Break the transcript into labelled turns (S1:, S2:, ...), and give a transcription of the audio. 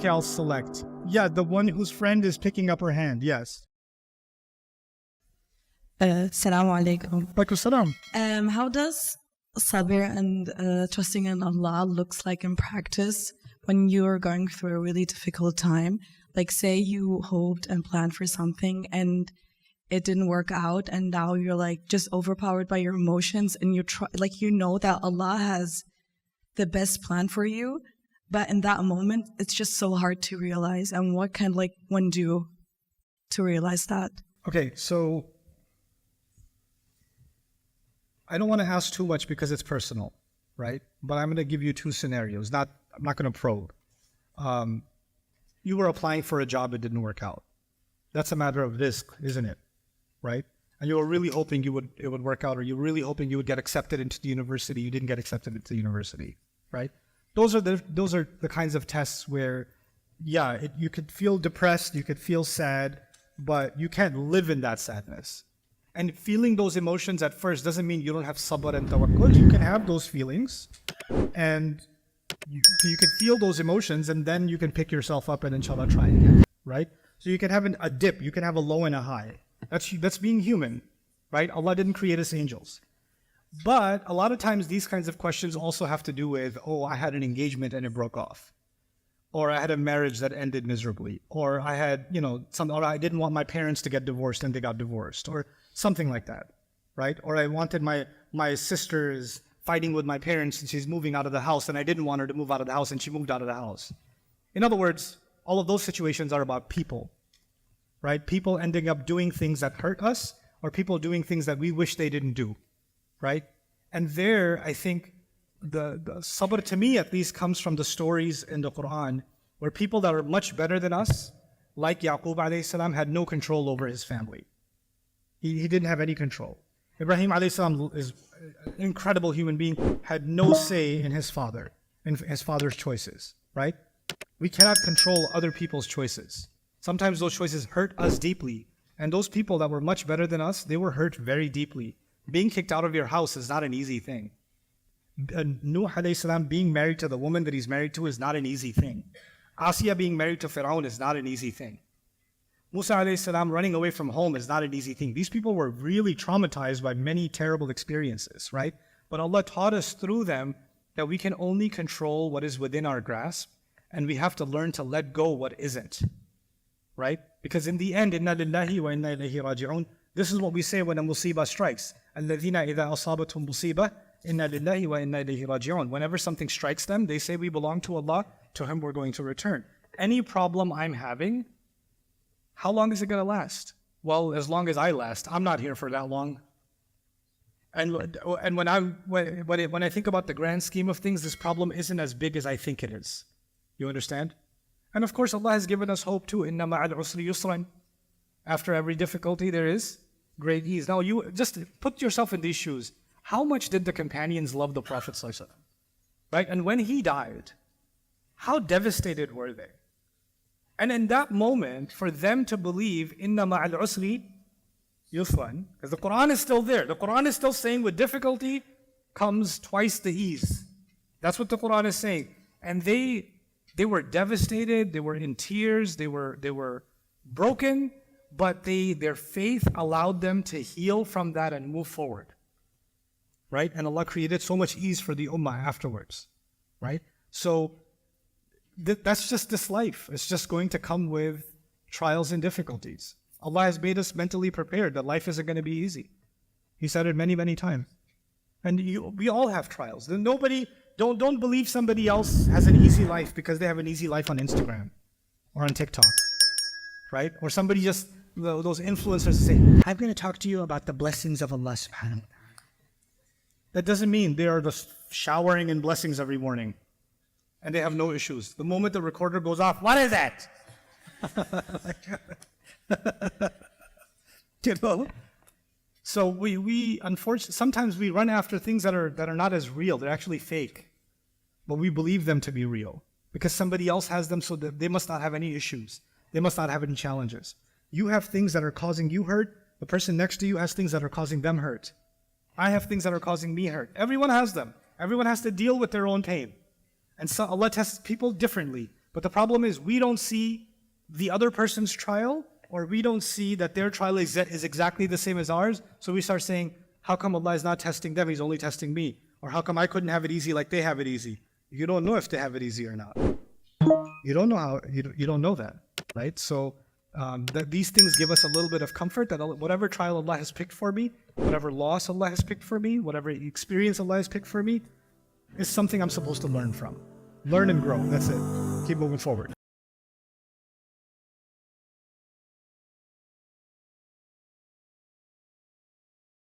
S1: Okay, I'll select. Yeah, the one whose friend is picking up her hand. Yes.
S2: Assalamu alaikum.
S1: Alaikum salam.
S2: How does sabr and trusting in Allah looks like in practice when you're going through a really difficult time? Like, say you hoped and planned for something and it didn't work out, and now you're like just overpowered by your emotions, and you know that Allah has the best plan for you, but in that moment it's just so hard to realize. And what can one do to realize that?
S1: Okay, so I don't want to ask too much because it's personal, right? But I'm going to give you two scenarios. I'm not going to probe. You were applying for a job, it didn't work out. That's a matter of risk, isn't it? Right? And you were really hoping it would work out, or you were really hoping you would get accepted into the university. You didn't get accepted into the university, right? Those are the kinds of tests where, yeah, you could feel depressed, you could feel sad, but you can't live in that sadness. And feeling those emotions at first doesn't mean you don't have sabr and tawakkul. You can have those feelings, and you can feel those emotions, and then you can pick yourself up and inshallah try again, right? So you can have a dip, you can have a low and a high. That's being human, right? Allah didn't create us angels. But a lot of times these kinds of questions also have to do with, oh, I had an engagement and it broke off. Or I had a marriage that ended miserably. Or I had, or I didn't want my parents to get divorced and they got divorced. Or something like that, right? Or I wanted my sister is fighting with my parents and she's moving out of the house, and I didn't want her to move out of the house and she moved out of the house. In other words, all of those situations are about people, right? People ending up doing things that hurt us, or people doing things that we wish they didn't do, right? And there, I think the sabr, to me at least, comes from the stories in the Quran where people that are much better than us, like Yaqub alayhi salam, had no control over his family. He didn't have any control. Ibrahim alayhi salam is an incredible human being, had no say in his father's choices, right? We cannot control other people's choices. Sometimes those choices hurt us deeply. And those people that were much better than us, they were hurt very deeply. Being kicked out of your house is not an easy thing. Nuh alayhi salam being married to the woman that he's married to is not an easy thing. Asiya being married to Fir'aun is not an easy thing. Musa alayhi salam running away from home is not an easy thing. These people were really traumatized by many terrible experiences, right? But Allah taught us through them that we can only control what is within our grasp, and we have to learn to let go what isn't, right? Because in the end, inna lillahi wa inna ilayhi raji'un, this is what we say when a musibah strikes. Alladhina idha asabatum musibah, inna lillahi wa inna ilayhi raji'un. Whenever something strikes them, they say we belong to Allah, to Him we're going to return. Any problem I'm having, how long is it going to last? Well, as long as I last. I'm not here for that long. And when I think about the grand scheme of things, this problem isn't as big as I think it is. You understand? And of course, Allah has given us hope too. Inna ma'al usri yusran. After every difficulty, there is great ease. Now, you just put yourself in these shoes. How much did the companions love the Prophet ﷺ? Right? And when he died, how devastated were they? And in that moment, for them to believe, Inna ma'al usri yusran, because the Quran is still there. The Quran is still saying with difficulty comes twice the ease. That's what the Quran is saying. And they were devastated, they were in tears, they were broken, but their faith allowed them to heal from that and move forward. Right? And Allah created so much ease for the ummah afterwards. Right? So that's just this life. It's just going to come with trials and difficulties. Allah has made us mentally prepared that life isn't going to be easy. He said it many, many times. And we all have trials. Don't believe somebody else has an easy life because they have an easy life on Instagram or on TikTok, right? Or somebody just, those influencers say, I'm going to talk to you about the blessings of Allah subhanahu wa ta'ala. That doesn't mean they are just showering in blessings every morning and they have no issues. The moment the recorder goes off, what is that? You know? So we unfortunately, sometimes we run after things that are not as real. They're actually fake. But we believe them to be real because somebody else has them, so that they must not have any issues. They must not have any challenges. You have things that are causing you hurt. The person next to you has things that are causing them hurt. I have things that are causing me hurt. Everyone has them. Everyone has to deal with their own pain. And so Allah tests people differently. But the problem is we don't see the other person's trial, or we don't see that their trial is exactly the same as ours. So we start saying, how come Allah is not testing them? He's only testing me. Or how come I couldn't have it easy like they have it easy? You don't know if they have it easy or not. You don't know how, you don't know that, right? So that these things give us a little bit of comfort that whatever trial Allah has picked for me, whatever loss Allah has picked for me, whatever experience Allah has picked for me, is something I'm supposed to learn from. Learn and grow. That's it. Keep moving forward.